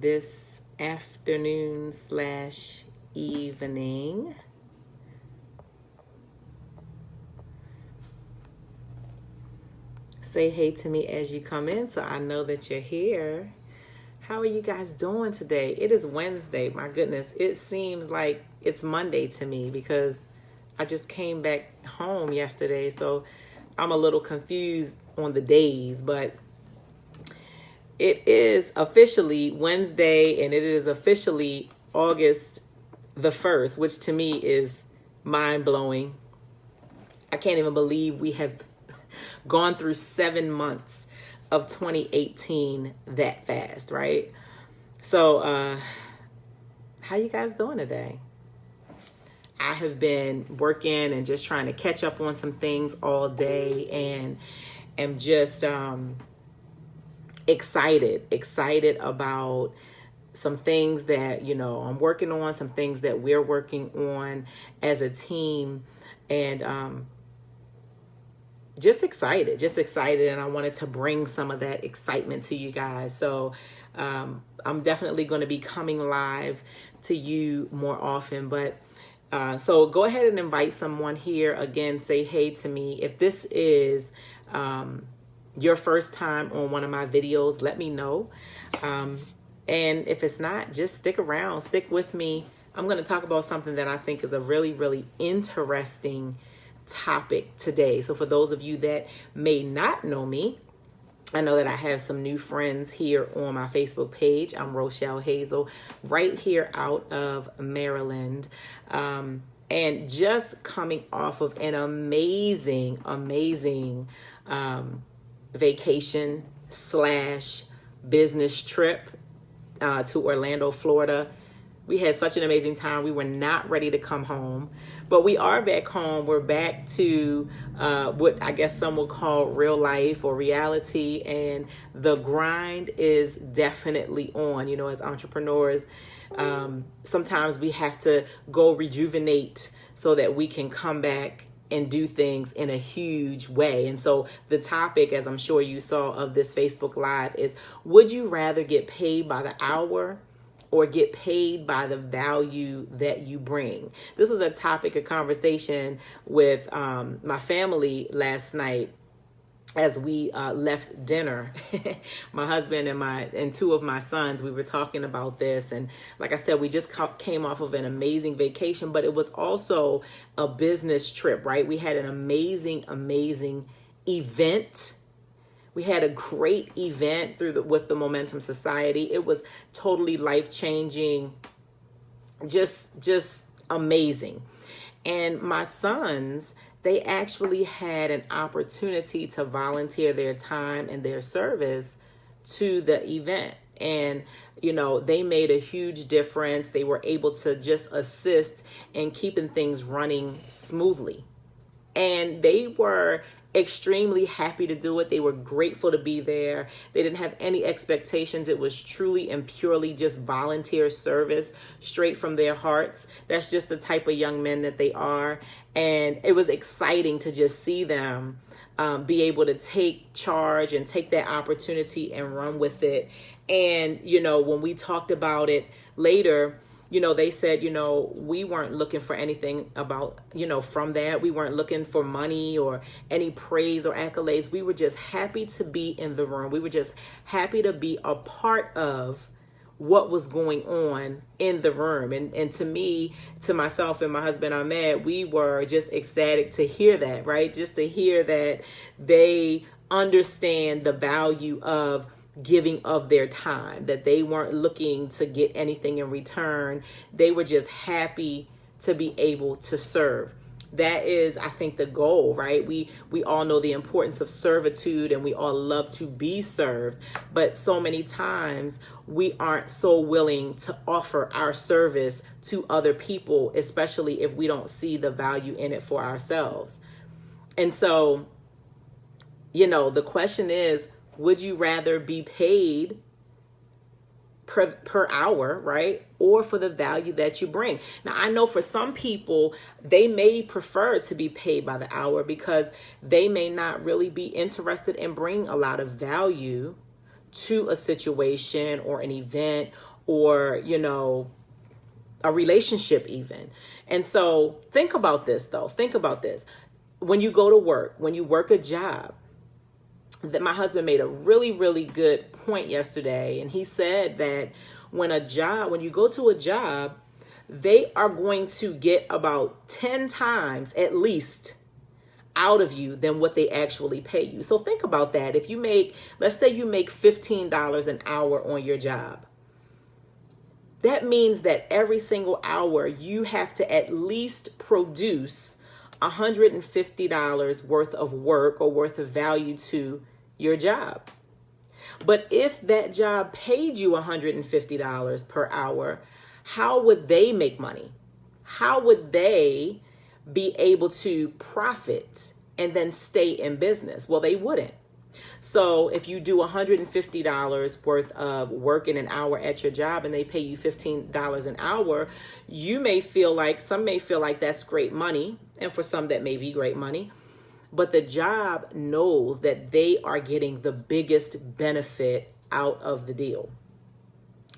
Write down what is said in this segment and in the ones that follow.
this afternoon slash evening. Say hey to me as you come in so I know that you're here. How are you guys doing today? It is Wednesday. My goodness, it seems like it's Monday to me because I just came back home yesterday, so I'm a little confused on the days, but it is officially Wednesday and it is officially August the 1st, which to me is mind-blowing. I can't even believe we have gone through 7 months of 2018 that fast, right? So, how you guys doing today? I have been working and just trying to catch up on some things all day and am just excited about some things that, I'm working on, some things that we're working on as a team, and just excited. And I wanted to bring some of that excitement to you guys. So I'm definitely going to be coming live to you more often, but so go ahead and invite someone here. Again, say hey to me. If this is your first time on one of my videos, let me know. And if it's not, just stick around, stick with me. I'm going to talk about something that I think is a really, really interesting topic today. So for those of you that may not know me, I know that I have some new friends here on my Facebook page. I'm Rochelle Hazel, right here out of Maryland. And just coming off of an amazing vacation slash business trip to Orlando, Florida. We had such an amazing time. We were not ready to come home, but we are back home. We're back to what I guess some will call real life or reality, and the grind is definitely on. As entrepreneurs, sometimes we have to go rejuvenate so that we can come back and do things in a huge way. And so the topic, as I'm sure you saw, of this Facebook Live is, would you rather get paid by the hour or get paid by the value that you bring? This was a topic of conversation with my family last night as we left dinner. My husband and two of my sons, we were talking about this. And like I said, we just came off of an amazing vacation, but it was also a business trip, right? We had an amazing event. We had a great event with the Momentum Society. It was totally life-changing, just amazing. And my sons, they actually had an opportunity to volunteer their time and their service to the event. And, they made a huge difference. They were able to just assist in keeping things running smoothly. And they were extremely happy to do it. They were grateful to be there. They didn't have any expectations. It was truly and purely just volunteer service straight from their hearts. That's just the type of young men that they are. And it was exciting to just see them be able to take charge and take that opportunity and run with it. And, when we talked about it later, they said, we weren't looking for anything about, from that. We weren't looking for money or any praise or accolades. We were just happy to be in the room. We were just happy to be a part of what was going on in the room. And to me, to myself and my husband Ahmed, we were just ecstatic to hear that, right? Just to hear that they understand the value of giving of their time, that they weren't looking to get anything in return. They were just happy to be able to serve. That is, I think, the goal, right? We all know the importance of servitude and we all love to be served. But so many times we aren't so willing to offer our service to other people, especially if we don't see the value in it for ourselves. And so, the question is, would you rather be paid per hour, right? Or for the value that you bring? Now, I know for some people, they may prefer to be paid by the hour because they may not really be interested in bringing a lot of value to a situation or an event or, a relationship even. And so think about this though. Think about this. When you go to work, when you work a job, that my husband made a really, really good point yesterday. And he said that when you go to a job, they are going to get about 10 times at least out of you than what they actually pay you. So think about that. If you let's say you make $15 an hour on your job. That means that every single hour you have to at least produce $150 worth of work or worth of value to your job. But if that job paid you $150 per hour, how would they make money? How would they be able to profit and then stay in business? Well, they wouldn't. So if you do $150 worth of work in an hour at your job and they pay you $15 an hour, some may feel like that's great money. And for some that may be great money, but the job knows that they are getting the biggest benefit out of the deal.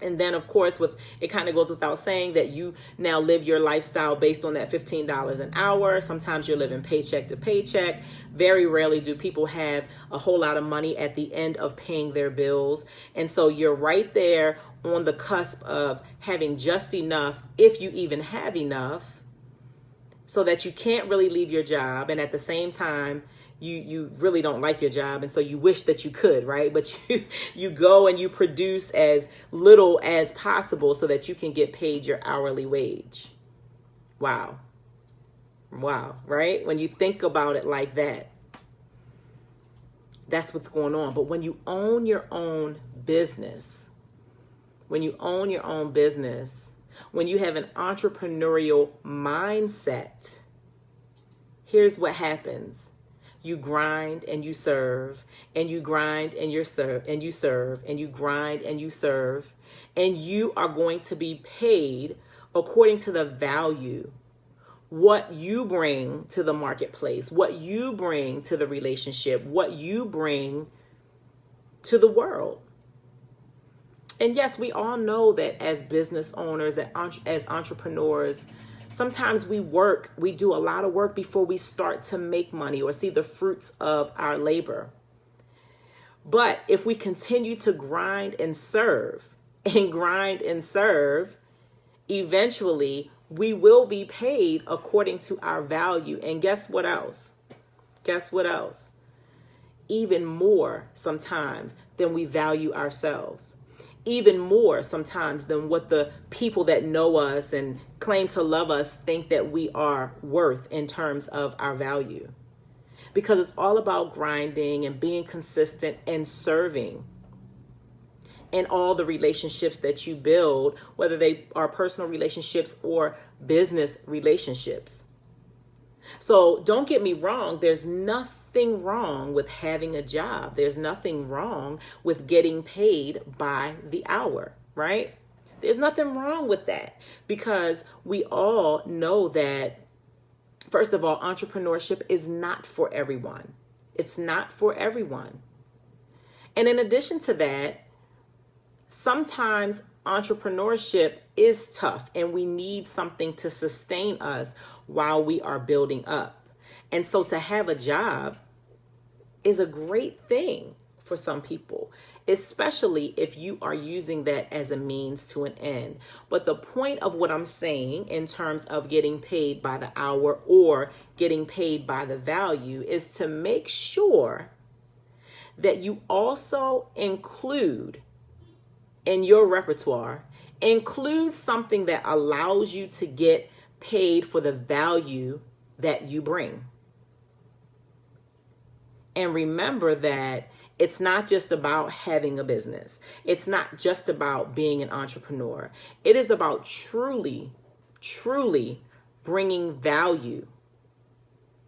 And then, of course, it kind of goes without saying that you now live your lifestyle based on that $15 an hour. Sometimes you're living paycheck to paycheck. Very rarely do people have a whole lot of money at the end of paying their bills. And so you're right there on the cusp of having just enough, if you even have enough, so that you can't really leave your job. And at the same time, you really don't like your job, and so you wish that you could, right? But you go and you produce as little as possible so that you can get paid your hourly wage. Wow, right? When you think about it like that, that's what's going on. But when you own your own business, when you have an entrepreneurial mindset, here's what happens. You grind and you serve, and you grind and you serve, and you serve, and you grind and you serve, and you are going to be paid according to the value, what you bring to the marketplace, what you bring to the relationship, what you bring to the world. And yes, we all know that as business owners, as entrepreneurs, sometimes we do a lot of work before we start to make money or see the fruits of our labor. But if we continue to grind and serve, eventually we will be paid according to our value. And guess what else? Even more sometimes than we value ourselves. Even more sometimes than what the people that know us and claim to love us think that we are worth in terms of our value. Because it's all about grinding and being consistent and serving in all the relationships that you build, whether they are personal relationships or business relationships. So don't get me wrong, there's nothing wrong with having a job. There's nothing wrong with getting paid by the hour, right? There's nothing wrong with that, because we all know that, first of all, entrepreneurship is not for everyone. It's not for everyone. And in addition to that, sometimes entrepreneurship is tough and we need something to sustain us while we are building up. And so to have a job is a great thing for some people, especially if you are using that as a means to an end. But the point of what I'm saying in terms of getting paid by the hour or getting paid by the value is to make sure that you also include in your repertoire, include something that allows you to get paid for the value that you bring. And remember that it's not just about having a business. It's not just about being an entrepreneur. It is about truly bringing value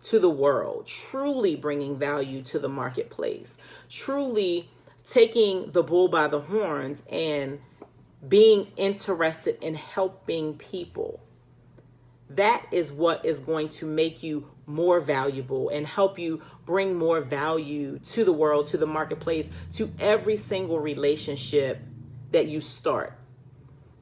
to the world, truly bringing value to the marketplace, truly taking the bull by the horns and being interested in helping people. That is what is going to make you more valuable and help you bring more value to the world, to the marketplace, to every single relationship that you start.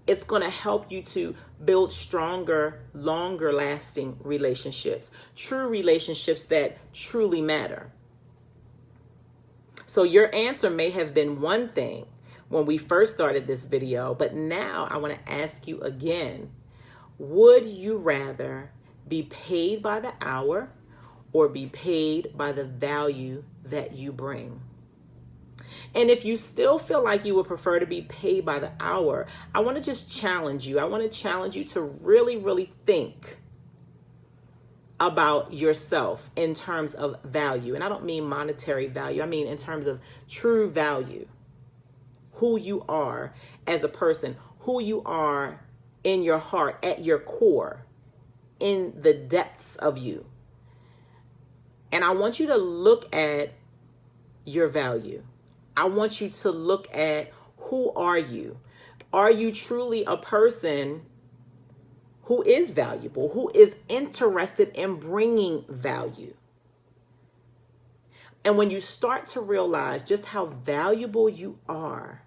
It's going to help you to build stronger, longer lasting relationships, true relationships that truly matter. So your answer may have been one thing when we first started this video, but now I want to ask you again, would you rather be paid by the hour or be paid by the value that you bring? And if you still feel like you would prefer to be paid by the hour, I want to just challenge you. I want to challenge you to really, really think about yourself in terms of value. And I don't mean monetary value. I mean in terms of true value. Who you are as a person, who you are in your heart, at your core, in the depths of you. And I want you to look at your value. I want you to look at, who are you? Are you truly a person who is valuable, who is interested in bringing value? And when you start to realize just how valuable you are,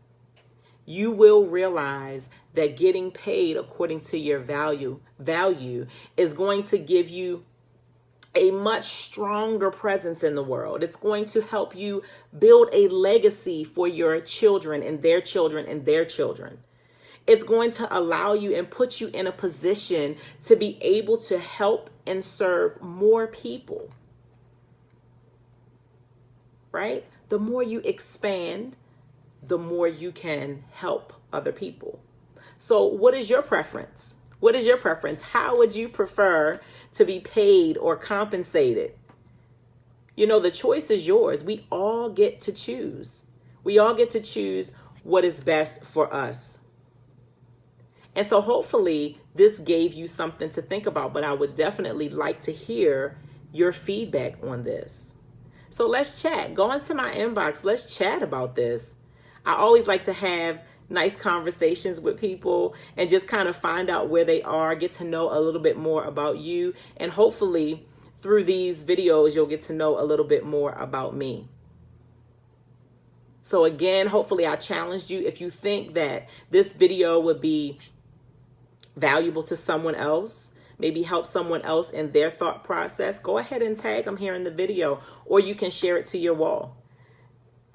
you will realize that getting paid according to your value is going to give you a much stronger presence in the world. It's going to help you build a legacy for your children and their children and their children. It's going to allow you and put you in a position to be able to help and serve more people. Right? The more you expand, the more you can help other people. So what is your preference? What is your preference? How would you prefer to be paid or compensated? You know, the choice is yours. We all get to choose. We all get to choose what is best for us. And so hopefully this gave you something to think about, but I would definitely like to hear your feedback on this. So let's chat. Go into my inbox. Let's chat about this. I always like to have nice conversations with people and just kind of find out where they are, get to know a little bit more about you. And hopefully through these videos, you'll get to know a little bit more about me. So again, hopefully I challenged you. If you think that this video would be valuable to someone else, maybe help someone else in their thought process, go ahead and tag them here in the video, or you can share it to your wall.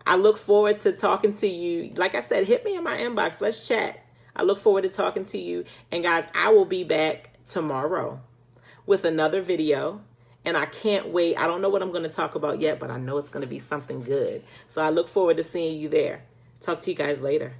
I look forward to talking to you. Like I said, hit me in my inbox. Let's chat. I look forward to talking to you. And guys, I will be back tomorrow with another video. And I can't wait. I don't know what I'm going to talk about yet, but I know it's going to be something good. So I look forward to seeing you there. Talk to you guys later.